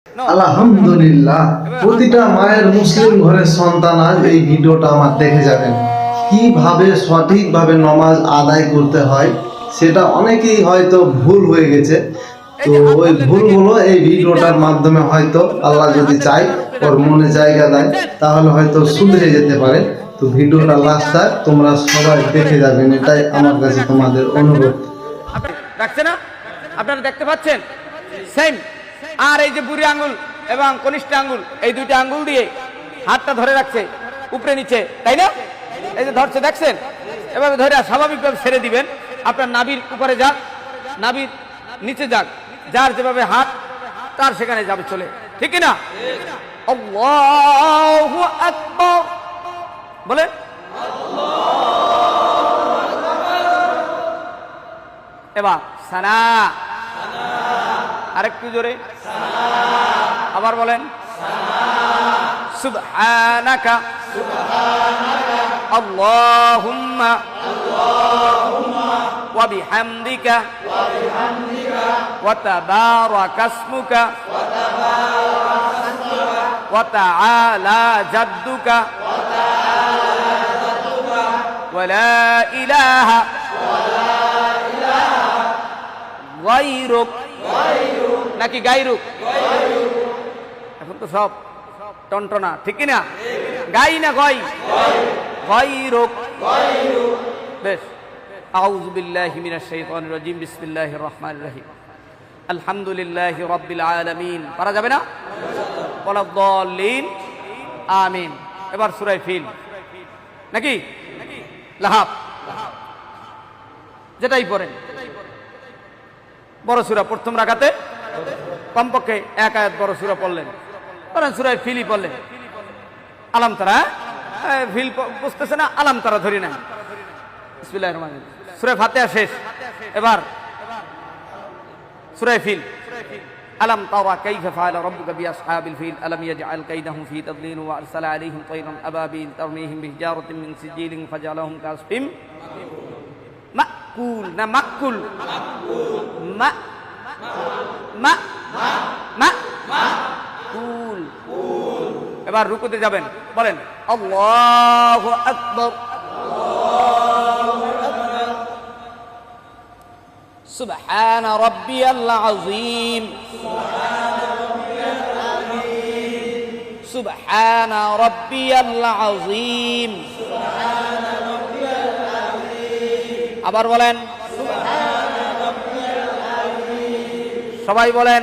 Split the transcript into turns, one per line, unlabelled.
আলহামদুলিল্লাহ, প্রতিটা মায়ের মুসলিম ঘরের সন্তান আজ এই ভিডিওটা আমার দেখে যাবেন। কিভাবে সঠিকভাবে নামাজ আদায় করতে হয় সেটা অনেকেই হয়তো ভুল হয়ে গেছে। তো ওই ভুলগুলো এই ভিডিওটার মাধ্যমে হয়তো আল্লাহ যদি চায় ওর মনে জায়গা দেয় তাহলে হয়তো শুধরে যেতে পারে। তো ভিডিওটা লাস্টটা তোমরা সবাই দেখে যাবেন, এটাই আমার কাছে তোমাদের অনুরোধ।
রাখছে না, আপনারা দেখতে পাচ্ছেন সেম। আর এই যে বুড়ি আঙ্গুল এবং কনিষ্ঠ আঙ্গুল, এই দুইটা আঙ্গুল দিয়ে হাতটা ধরে রাখছে উপরে নিচে, তাই না? এই যে ধরছে দেখছেন, এভাবে ধরে স্বাভাবিকভাবে ছেড়ে দিবেন। আপনার নাভির উপরে যাক, নাভির নিচে যাক, যার যেভাবে হাত তার সেখানে যাবে চলে, ঠিক না? আল্লাহু আকবার বলে, এবার সানা, আরেকটু জোরে, আবার বলেন সুবহানাকা আল্লাহুম্মা ওয়া বিহামদিকা ওয়া তাবারাকা ইসমুকা ওয়া তাআলা জাদ্দুকা ওয়া লা ইলাহা গায়রুক, নাকি গায়রুক? এখন তো সব টনটনা, ঠিক না? গাই না গয়? গায়রুক। বেশ, আউযু বিল্লাহি মিনাশ শাইতানির রাজিম, বিসমিল্লাহির রহমানির রহিম, আলহামদুলিল্লাহি রাব্বিল আলামিন। পারা যাবে না? ওয়ালাদ-দাল্লিন, আমিন। এবার সূরা ফিল, নাকি লাহাব, যেটাই পড়েন বড় সূরা, প্রথম রাকাতে কমপক্ষে এক আয়াত বড় সূরা পড়লেন, ধরেন সূরা ফিলই পড়লেন, আলাম তারা, ফিল বুঝতেছে না, আলাম তারা ধরি না। বিসমিল্লাহির রহমানির রহিম, সূরা ফাতিহা শেষ, এবার সূরা ফিল। আলাম তারা কাইফা ফাআলা রাব্বুকা বিআসহাবিল ফিল আলাম ইয়াজআল কাইদাহুম ফি তাদলিল ওয়া আরসালা আলাইহিম তায়রান আবাবিল তারমিহিম বিহিজারাতিন মিন সিজিলিন ফাজআলাহুম কাসফিম মাকুল, না মাকুল, মা মা মা কুল। এবার রুকুতে যাবেন, বলেন আল্লাহু আকবার, সুবহান রাব্বিয়াল আযীম, সুবহান রাব্বিয়াল আযীম। আবার বলেন, সবাই বলেন